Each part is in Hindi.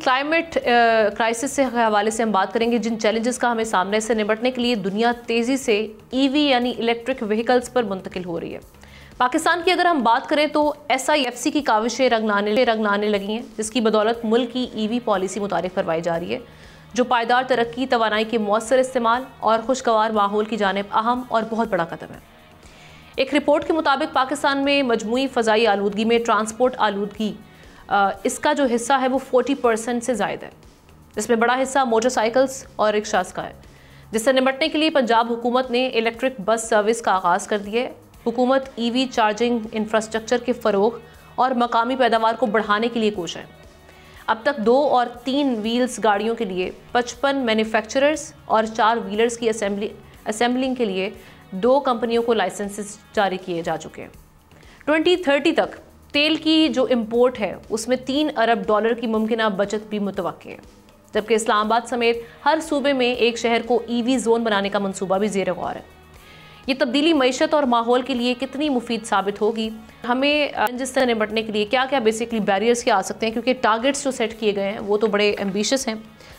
क्लाइमेट क्राइसिस से हवाले से हम बात करेंगे, जिन चैलेंजेस का हमें सामने से निपटने के लिए दुनिया तेज़ी से ईवी यानी इलेक्ट्रिक व्हीकल्स पर मुंतकिल हो रही है। पाकिस्तान की अगर हम बात करें तो SIFC की काविशें रंग लाने लगी हैं, जिसकी बदौलत मुल्क की ईवी पॉलिसी मुतारिफ करवाई जा रही है, जो पायदार तरक्की, तवानाई के मौसर इस्तेमाल और खुशगवार माहौल की जानिब अहम और बहुत बड़ा कदम है। एक रिपोर्ट के मुताबिक पाकिस्तान में मजमूई फ़ज़ाई आलूदगी में ट्रांसपोर्ट आलूदगी इसका जो हिस्सा है वो 40% से ज़ायद है। इसमें बड़ा हिस्सा मोटरसाइकिल्स और रिक्शास का है, जिससे निपटने के लिए पंजाब हुकूमत ने इलेक्ट्रिक बस सर्विस का आगाज़ कर दिया है। हुकूमत EV चार्जिंग इंफ्रास्ट्रक्चर के फ़रोग और मकामी पैदावार को बढ़ाने के लिए कोशिश है। अब तक 2 और 3 व्हील्स गाड़ियों के लिए 55 मैन्युफैक्चरर्स और 4 व्हीलर्स की असेंबलिंग के लिए 2 कंपनियों को लाइसेंसेस जारी किए जा चुके हैं। 2030 तक तेल की जो इंपोर्ट है उसमें $3 अरब की मुमकिन बचत भी मुतवक्के है, जबकि इस्लामाबाद समेत हर सूबे में एक शहर को EV जोन बनाने का मंसूबा भी ज़ेर गौर है। ये तब्दीली मईशत और माहौल के लिए कितनी मुफीद साबित होगी, हमें जिस तरह निपटने के लिए क्या क्या बेसिकली बैरियर्स क्या आ सकते हैं, क्योंकि टारगेट्स जो सेट किए गए हैं वो तो बड़े एम्बिशियस हैं,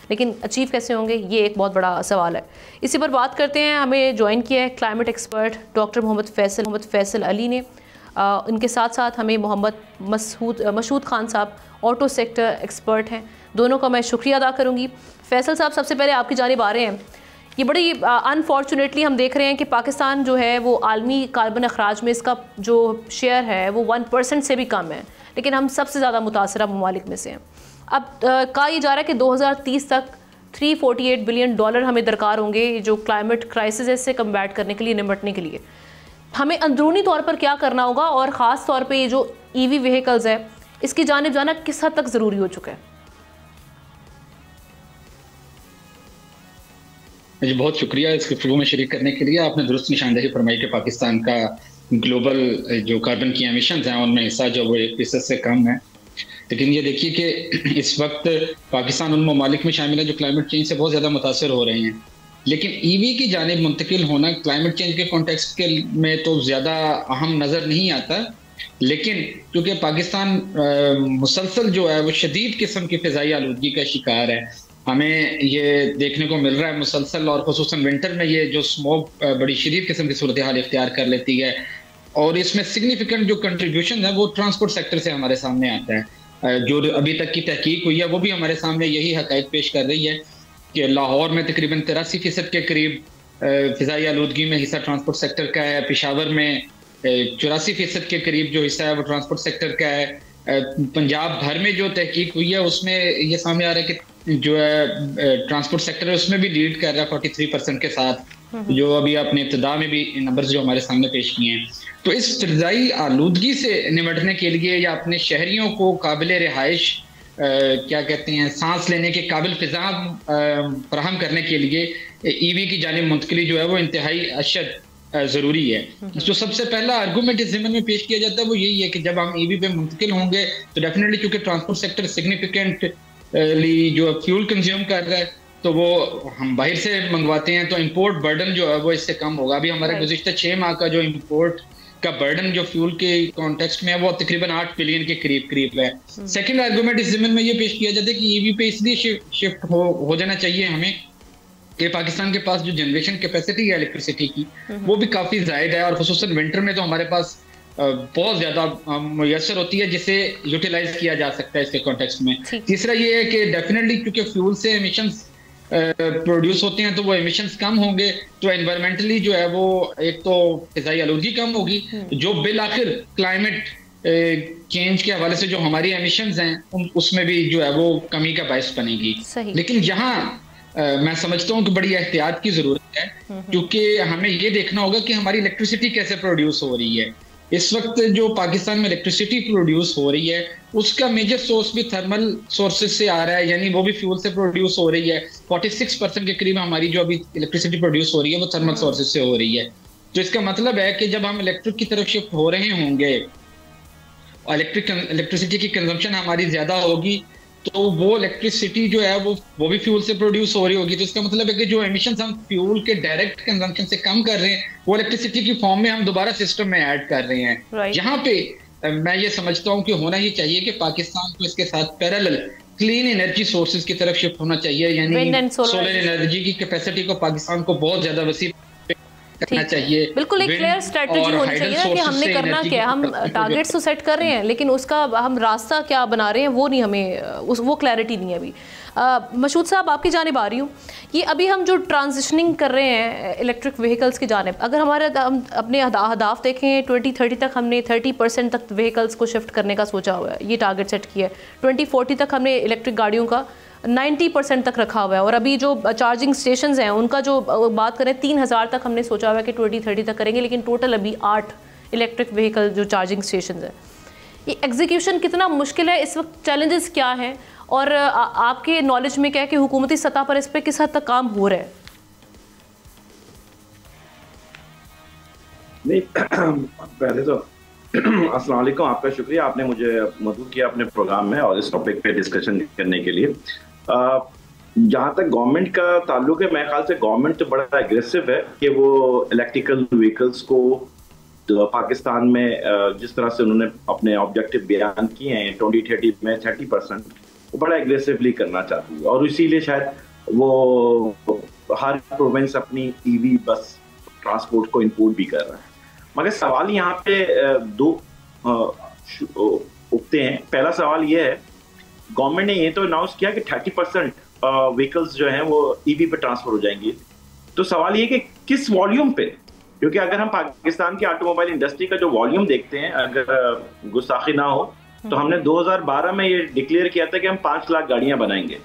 लेकिन अचीव कैसे होंगे ये एक बहुत बड़ा सवाल है। इसी पर बात करते हैं। हमें ज्वाइन किया है climate expert doctor Mohammad Faisal Ali ने। इनके साथ साथ हमें मोहम्मद मशहूद खान साहब ऑटो सेक्टर एक्सपर्ट हैं। दोनों का मैं शुक्रिया अदा करूंगी। फैसल साहब, सबसे पहले आपकी जानिब आ रहे हैं। ये बड़ी अनफॉर्चुनेटली हम देख रहे हैं कि पाकिस्तान जो है वो आलमी कार्बन अखराज में इसका जो शेयर है वो 1% से भी कम है, लेकिन हम सबसे ज़्यादा मुतासरा ममालिक में से हैं। अब कहा यह जा रहा है कि 2030 तक $348 बिलियन हमें दरकार होंगे जो क्लाइमेट क्राइसिस से कम्बैट करने के लिए, निपटने के लिए। हमें अंदरूनी तौर पर क्या करना होगा, और ख़ास तौर पे ये जो EV व्हीकल्स है इसकी जानिब जाना किस हद तक ज़रूरी हो चुका है? जी, बहुत शुक्रिया इस गुफ्तगू में शरीक करने के लिए। आपने दुरुस्त निशानदेही फरमाई कि पाकिस्तान का ग्लोबल जो कार्बन की एमिशंस हैं उनमें हिस्सा जो वो 1% से कम है, लेकिन ये देखिए कि इस वक्त पाकिस्तान उन ममालिक में शामिल है जो क्लाइमेट चेंज से बहुत ज़्यादा मुतासर हो रहे हैं। लेकिन EV की जानिब मुंतकिल होना क्लाइमेट चेंज के कॉन्टेक्स्ट के में तो ज़्यादा अहम नज़र नहीं आता, लेकिन क्योंकि पाकिस्तान मुसलसल जो है वो शदीद किस्म की फ़िज़ाई आलूदगी का शिकार है। हमें ये देखने को मिल रहा है मुसलसल, और खुसूसन विंटर में ये जो स्मोक बड़ी शदीद किस्म की सूरत हाल इख्तियार कर लेती है, और इसमें सिग्निफिकेंट जो कंट्रीब्यूशन है वो ट्रांसपोर्ट सेक्टर से हमारे सामने आता है। जो अभी तक की तहकीक हुई है वो भी हमारे सामने यही हक़ाइक़ पेश कर रही है कि लाहौर में तकरीबन 83% के करीब फ़िज़ाई आलूदगी में हिस्सा ट्रांसपोर्ट सेक्टर का है। पेशावर में 84% के करीब जो हिस्सा है वो ट्रांसपोर्ट सेक्टर का है। पंजाब भर में जो तहकीक हुई है उसमें ये सामने आ रहा है कि जो है ट्रांसपोर्ट सेक्टर है उसमें भी लीड कर रहा है 43% के साथ, जो अभी आपने इब्तिदा में भी नंबर्स जो हमारे सामने पेश किए हैं। तो इस फ़िज़ाई आलूदगी से निपटने के लिए या अपने शहरियों को काबिल रिहाइश क्या कहते हैं सांस लेने के काबिल फ़िज़ा फराहम करने के लिए EV की जानिब मुंतकिली जो है वो इंतहाई अशद ज़रूरी है। तो सबसे पहला आर्गूमेंट इस ज़मीन में पेश किया जाता है वो यही है कि जब हम EV पे मुंतकिल होंगे तो डेफिनेटली चूँकि ट्रांसपोर्ट सेक्टर सिग्निफिकेंटली जो फ्यूल कंज्यूम कर रहा है तो वो हम बाहर से मंगवाते हैं, तो इम्पोर्ट बर्डन जो है वो इससे कम होगा। अभी हमारे गुज़िश्ता 6 माह का जो इम्पोर्ट का बर्डन जो फ्यूल के कॉन्टेक्स्ट में है वो तकरीबन 8 बिलियन के करीब है। सेकंड आर्गूमेंट इस ज़मीन में ये पेश किया जाता है कि EV पे इसलिए शिफ्ट हो जाना चाहिए हमें कि पाकिस्तान के पास जो जनरेशन कैपेसिटी है इलेक्ट्रिसिटी की वो भी काफ़ी ज़ायद है, और खुसूसन विंटर में तो हमारे पास बहुत ज़्यादा मुयसर होती है जिसे यूटिलाइज किया जा सकता है इसके कॉन्टेक्स्ट में। तीसरा ये है कि डेफिनेटली क्योंकि फ्यूल से एमिशंस प्रोड्यूस होते हैं तो वो एमिशंस कम होंगे, तो एनवायरमेंटली जो है वो एक तो फ़िज़ाई आलूदगी कम होगी, जो बिल आखिर क्लाइमेट चेंज के हवाले से जो हमारी एमिशंस हैं उसमें भी जो है वो कमी का बायस बनेगी। लेकिन यहाँ मैं समझता हूँ कि बड़ी एहतियात की ज़रूरत है, क्योंकि हमें ये देखना होगा कि हमारी इलेक्ट्रिसिटी कैसे प्रोड्यूस हो रही है। इस वक्त जो पाकिस्तान में इलेक्ट्रिसिटी प्रोड्यूस हो रही है उसका मेजर सोर्स भी थर्मल सोर्सेज से आ रहा है, यानी वो भी फ्यूल से प्रोड्यूस हो रही है। 46% के करीब हमारी जो अभी इलेक्ट्रिसिटी प्रोड्यूस हो रही है वो थर्मल सोर्सेज से हो रही है। तो इसका मतलब है कि जब हम इलेक्ट्रिक की तरफ शिफ्ट हो रहे होंगे और इलेक्ट्रिसिटी की कंजम्पशन हमारी ज़्यादा होगी तो वो इलेक्ट्रिसिटी जो है वो भी फ्यूल से प्रोड्यूस हो रही होगी। तो इसका मतलब है कि जो एमिशंस हम फ्यूल के डायरेक्ट कंजम्पशन से कम कर रहे हैं वो इलेक्ट्रिसिटी की फॉर्म में हम दोबारा सिस्टम में ऐड कर रहे हैं। यहाँ पे मैं ये समझता हूँ कि होना ही चाहिए कि पाकिस्तान को इसके साथ पैरेलल क्लीन एनर्जी सोर्सेज की तरफ शिफ्ट होना चाहिए, यानी सोलर एनर्जी की कैपेसिटी को पाकिस्तान को बहुत ज्यादा वसी करना चाहिए। बिल्कुल एक क्लियर स्ट्रेटजी होनी चाहिए ना कि हमने करना क्या, हम टारगेट्स तो सेट कर रहे हैं लेकिन उसका हम रास्ता क्या बना रहे हैं वो नहीं, हमें वो क्लैरिटी नहीं है अभी। मशहूद साहब आपकी जानिब आ रही हूँ, ये अभी हम जो ट्रांजिशनिंग कर रहे हैं इलेक्ट्रिक व्हीकल्स की जानिब, अगर हमारे हम अपने अहदाफ देखें 2030 तक हमने 30% तक व्हीकल्स को शिफ्ट करने का सोचा हुआ है, ये टारगेट सेट किया है। 2040 तक हमने इलेक्ट्रिक गाड़ियों का 90% तक रखा हुआ है, और अभी जो चार्जिंग स्टेशंस हैं उनका जो बात करें 3000 तक हमने सोचा हुआ है कि 2030 तक करेंगे, लेकिन टोटल अभी 8 इलेक्ट्रिक व्हीकल जो चार्जिंग स्टेशंस हैं। ये एग्जीक्यूशन कितना मुश्किल है, इस वक्त चैलेंजेस क्या हैं, और आपके नॉलेज में क्या है कि हुकूमती सतह पर इस पर किस हद तक काम हो रहा है? नहीं पहले तो अस्सलाम वालेकुम, आपका शुक्रिया, आपने मुझे मदद किया अपने प्रोग्राम में और इस टॉपिक पे डिस्कशन करने के लिए। जहाँ तक गवर्नमेंट का ताल्लुक है, मेरे ख्याल से गवर्नमेंट तो बड़ा एग्रेसिव है कि वो इलेक्ट्रिकल व्हीकल्स को तो पाकिस्तान में जिस तरह से उन्होंने अपने ऑब्जेक्टिव बयान किए हैं 2030 में 30%, वो बड़ा एग्रेसिवली करना चाहती है, और इसीलिए शायद वो हर प्रोविंस अपनी ईवी बस ट्रांसपोर्ट को इंपोर्ट भी कर रहा है। मगर सवाल यहाँ पे दो उठते हैं। पहला सवाल ये है, गवर्नमेंट ने ये तो अनाउंस किया कि 30% व्हीकल्स जो हैं वो ईवी पे ट्रांसफर हो जाएंगे, तो सवाल ये कि किस वॉल्यूम पे? क्योंकि अगर हम पाकिस्तान की ऑटोमोबाइल इंडस्ट्री का जो वॉल्यूम देखते हैं, अगर गुस्ताखी ना हो तो हमने 2012 में ये डिक्लेयर किया था कि हम 5 लाख गाड़ियां बनाएंगे,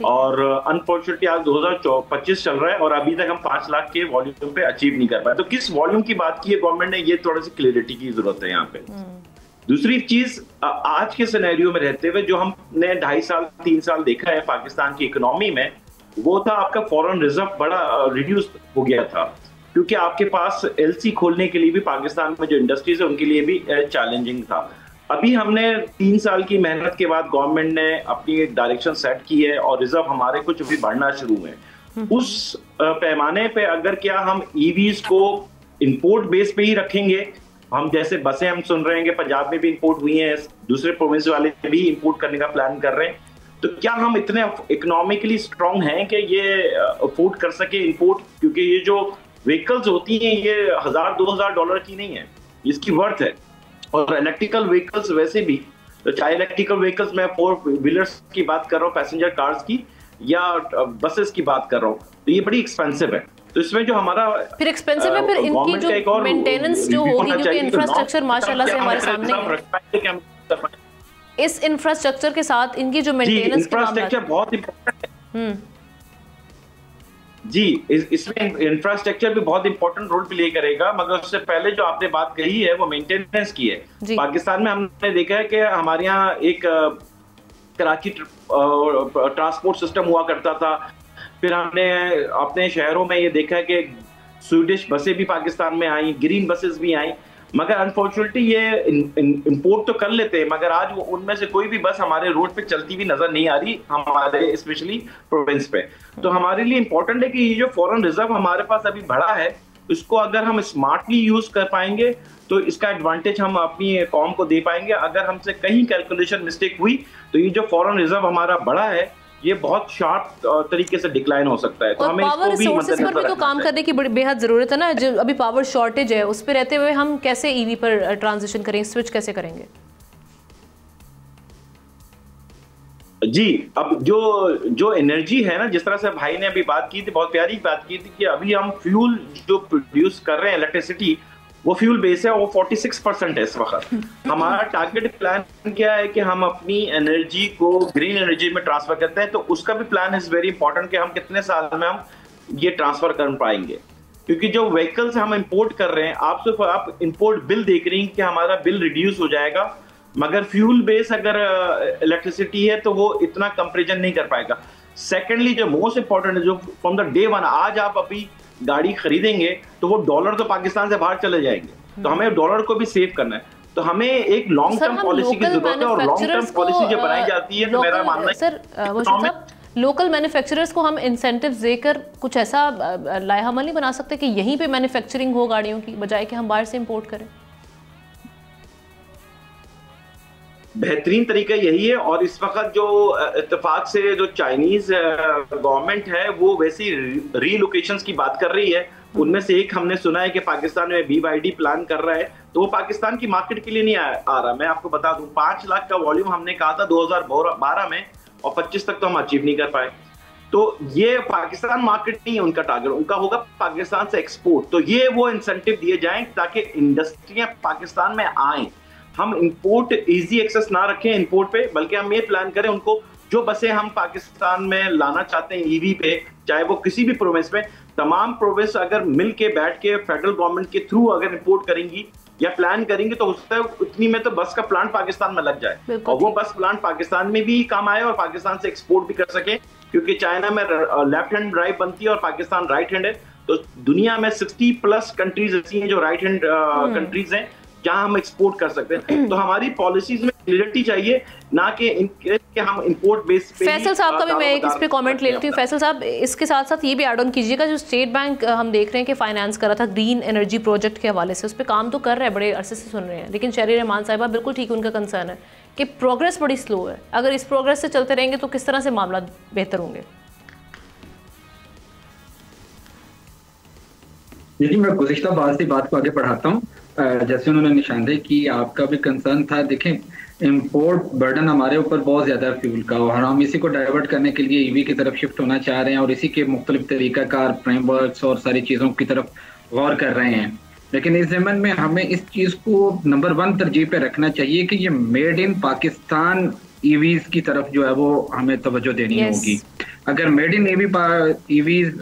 और अनफॉर्चुनेटली आज 2025 चल रहा है और अभी तक हम 5 लाख के वॉल्यूम पे अचीव नहीं कर पाए। तो किस वॉल्यूम की बात की है गवर्नमेंट ने, ये थोड़ी सी क्लियरिटी की जरूरत है यहाँ पे। दूसरी चीज, आज के सिनेरियो में रहते हुए जो हमने 2.5 साल 3 साल देखा है पाकिस्तान की इकोनॉमी में, वो था आपका फॉरेन रिजर्व बड़ा रिड्यूस हो गया था, क्योंकि आपके पास एलसी खोलने के लिए भी पाकिस्तान में जो इंडस्ट्रीज है उनके लिए भी चैलेंजिंग था। अभी हमने 3 साल की मेहनत के बाद गवर्नमेंट ने अपनी एक डायरेक्शन सेट की है और रिजर्व हमारे कुछ भी बढ़ना शुरू हुए। उस पैमाने पे अगर क्या हम ईवीज को इंपोर्ट बेस पे ही रखेंगे, हम जैसे बसें हम सुन रहे हैं कि पंजाब में भी इंपोर्ट हुई हैं, दूसरे प्रोविंस वाले भी इंपोर्ट करने का प्लान कर रहे हैं, तो क्या हम इतने इकोनॉमिकली स्ट्रांग हैं कि ये अफोर्ड कर सके इंपोर्ट? क्योंकि ये जो व्हीकल्स होती हैं ये $1000-2000 की नहीं है, इसकी वर्थ है। और इलेक्ट्रिकल व्हीकल्स वैसे भी, तो चाहे इलेक्ट्रिकल व्हीकल्स मैं 4 व्हीलर्स की बात कर रहा हूँ, पैसेंजर कार्स की, या बसेस की बात कर रहा हूँ, तो ये बड़ी एक्सपेंसिव है। तो इसमें जो हमारा फिर एक्सपेंसिव है, फिर इनकी जो मेंटेनेंस जो होगी, क्योंकि इंफ्रास्ट्रक्चर माशाल्लाह से हमारे सामने है, इस इंफ्रास्ट्रक्चर के साथ इनकी जो मेंटेनेंस इंफ्रास्ट्रक्चर बहुत इंपॉर्टेंट है जी, इसमें इंफ्रास्ट्रक्चर भी बहुत इंपॉर्टेंट रोल प्ले करेगा। मगर उससे पहले जो आपने बात कही है वो मेंटेनेंस की है। पाकिस्तान में हमने देखा है कि हमारे यहाँ एक कराची ट्रांसपोर्ट सिस्टम हुआ करता था, फिर हमने अपने शहरों में ये देखा है कि स्वीडिश बसें भी पाकिस्तान में आई, ग्रीन बसेस भी आई, मगर अनफॉर्चुनेटली ये इंपोर्ट तो कर लेते हैं, मगर आज वो उनमें से कोई भी बस हमारे रोड पे चलती हुई नजर नहीं आ रही हमारे स्पेशली प्रोविंस पे। तो हमारे लिए इंपॉर्टेंट है कि ये जो फॉरेन रिजर्व हमारे पास अभी बढ़ा है, इसको अगर हम स्मार्टली यूज कर पाएंगे तो इसका एडवांटेज हम अपनी कौम को दे पाएंगे। अगर हमसे कहीं कैलकुलेशन मिस्टेक हुई तो ये जो फॉरेन रिजर्व हमारा बढ़ा है ये बहुत शार्प तरीके से डिक्लाइन हो सकता है। तो हमें पावर रिसोर्सेज पर भी तो काम करने की बड़ी बेहद जरूरत है ना, जो अभी पावर शॉर्टेज है उस पर रहते हुए हम कैसे ईवी पर ट्रांजिशन करेंगे, स्विच कैसे करेंगे? जी, अब जो एनर्जी है ना, जिस तरह से भाई ने अभी बात की थी, बहुत प्यारी बात की थी कि अभी हम फ्यूल जो प्रोड्यूस कर रहे हैं इलेक्ट्रिसिटी, वो फ्यूल बेस है, वो 46% है इस वक्त। हमारा टारगेट प्लान क्या है कि हम अपनी एनर्जी को ग्रीन एनर्जी में ट्रांसफर करते हैं, तो उसका भी प्लान इज वेरी इंपॉर्टेंट कि हम कितने साल में हम ये ट्रांसफर कर पाएंगे। क्योंकि जो व्हीकल्स हम इंपोर्ट कर रहे हैं, आप इंपोर्ट बिल देख रही हैं कि हमारा बिल रिड्यूस हो जाएगा, मगर फ्यूल बेस अगर इलेक्ट्रिसिटी है तो वो इतना कंपेरिजन नहीं कर पाएगा। सेकेंडली जो मोस्ट इंपॉर्टेंट है, जो फ्रॉम द डे वन, आज आप अभी गाड़ी खरीदेंगे तो वो डॉलर तो पाकिस्तान से बाहर चले जाएंगे, तो हमें डॉलर को भी सेव करना है। तो हमें एक लॉन्ग टर्म पॉलिसी की जरूरत है, और लॉन्ग टर्म पॉलिसी जब बनाई जाती है तो मेरा मानना है सर लोकल मैन्युफैक्चरर्स को हम इंसेंटिव्स देकर कुछ ऐसा लाएहामल नहीं बना सकते कि यहीं पे मैन्युफैक्चरिंग हो गाड़ियों की, बजाय कि हम बाहर से इंपोर्ट करें? बेहतरीन तरीका यही है। और इस वक्त जो इत्तेफाक से जो चाइनीज गवर्नमेंट है वो वैसी रीलोकेशंस की बात कर रही है। उनमें से एक हमने सुना है कि पाकिस्तान में BYD प्लान कर रहा है, तो वो पाकिस्तान की मार्केट के लिए नहीं आ रहा। मैं आपको बता दूं 5 लाख का वॉल्यूम हमने कहा था 2012 में, और 25 तक तो हम अचीव नहीं कर पाए। तो ये पाकिस्तान मार्केट नहीं है उनका टारगेट, उनका होगा पाकिस्तान से एक्सपोर्ट। तो ये वो इंसेंटिव दिए जाएं ताकि इंडस्ट्रियां पाकिस्तान में आएं। हम इंपोर्ट इजी एक्सेस ना रखें इंपोर्ट पे, बल्कि हम ये प्लान करें उनको जो बसें हम पाकिस्तान में लाना चाहते हैं EV पे, चाहे वो किसी भी प्रोविंस में, तमाम प्रोविंस अगर मिल के बैठ के फेडरल गवर्नमेंट के थ्रू अगर इंपोर्ट करेंगी या प्लान करेंगे तो उससे उतनी में तो बस का प्लांट पाकिस्तान में लग जाए और वो बस प्लांट पाकिस्तान में भी काम आए और पाकिस्तान से एक्सपोर्ट भी कर सके। क्योंकि चाइना में लेफ्ट हैंड ड्राइव बनती है और पाकिस्तान राइट हैंड है, तो दुनिया में 60+ कंट्रीज ऐसी हैं जो राइट हैंड कंट्रीज हैं जहां हम एक्सपोर्ट कर सकते हैं। तो हमारी पॉलिसीज में क्लियरिटी चाहिए, ना कि हम इंपोर्ट बेस पे। फैसल साहब का भी मैं एक इस पे कमेंट ले लेती हूँ। फैसल साहब, इसके साथ साथ ये भी ऐड ऑन कीजिएगा, जो स्टेट बैंक हम देख रहे हैं कि फाइनेंस कर रहा था ग्रीन एनर्जी प्रोजेक्ट के हवाले से, उस पर काम तो कर रहे हैं, बड़े अरसे से सुन रहे हैं, लेकिन शहरी रहमान साहिबा बिल्कुल ठीक, उनका कंसर्न है कि प्रोग्रेस बड़ी स्लो है। अगर इस प्रोग्रेस से चलते रहेंगे तो किस तरह से मामला बेहतर होंगे? जी, मैं गुज़िश्ता बात को आगे बढ़ाता हूँ। जैसे उन्होंने निशानदेही की, आपका भी कंसर्न था। देखें, इंपोर्ट बर्डन हमारे ऊपर बहुत ज़्यादा फ्यूल का, और हम इसी को डाइवर्ट करने के लिए EV की तरफ शिफ्ट होना चाह रहे हैं और इसी के मुख्तलिफ तरीक़ाकार फ्रेमवर्क्स और सारी चीज़ों की तरफ गौर कर रहे हैं। लेकिन इस ज़मन में हमें इस चीज़ को नंबर 1 तरजीह पे रखना चाहिए कि ये मेड इन पाकिस्तान EVs की तरफ जो है वो हमें तवज्जो देनी होगी। अगर मेड इन EVs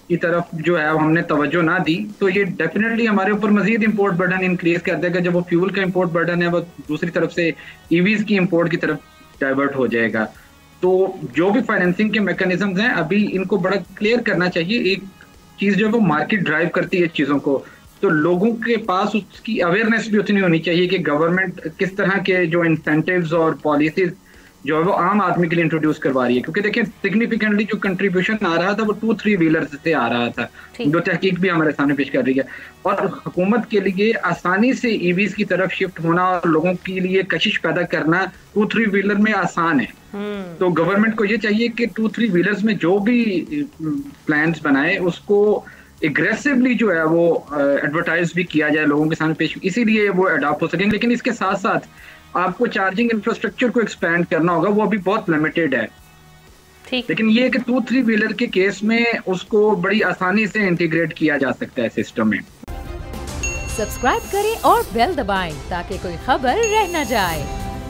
की तरफ जो है हमने तवज्जो ना दी तो ये डेफिनेटली हमारे ऊपर मजीद इंपोर्ट बर्डन इंक्रीज कर देगा। जब वो फ्यूल का इंपोर्ट बर्डन है वो दूसरी तरफ से EVs की इंपोर्ट की तरफ डाइवर्ट हो जाएगा। तो जो भी फाइनेंसिंग के मैकेनिज्म्स हैं अभी इनको बड़ा क्लियर करना चाहिए। एक चीज़ जो है वो मार्केट ड्राइव करती है चीज़ों को, तो लोगों के पास उसकी अवेयरनेस भी उतनी होनी चाहिए कि गवर्नमेंट किस तरह के जो इंसेंटिव्स और पॉलिसीज जो है वो आम आदमी के लिए इंट्रोड्यूस करवा रही है। क्योंकि देखिए, सिग्निफिकेंटली जो कंट्रीब्यूशन आ रहा था वो 2-3 व्हीलर्स से आ रहा था, जो तहकीक भी हमारे सामने पेश कर रही है। और हुकूमत के लिए आसानी से EVs की तरफ शिफ्ट होना और लोगों के लिए कशिश पैदा करना 2-3 व्हीलर में आसान है। तो गवर्नमेंट को ये चाहिए कि 2-3 व्हीलर्स में जो भी प्लान्स बनाए उसको एग्रेसिवली जो है वो एडवर्टाइज भी किया जाए, लोगों के सामने पेश, इसीलिए वो अडॉप्ट हो सकेंगे। लेकिन इसके साथ साथ आपको चार्जिंग इंफ्रास्ट्रक्चर को एक्सपैंड करना होगा, वो अभी बहुत लिमिटेड है। लेकिन ये कि 2-3 व्हीलर के केस में उसको बड़ी आसानी से इंटीग्रेट किया जा सकता है सिस्टम में। सब्सक्राइब करें और बेल दबाएं ताकि कोई खबर रह न जाए।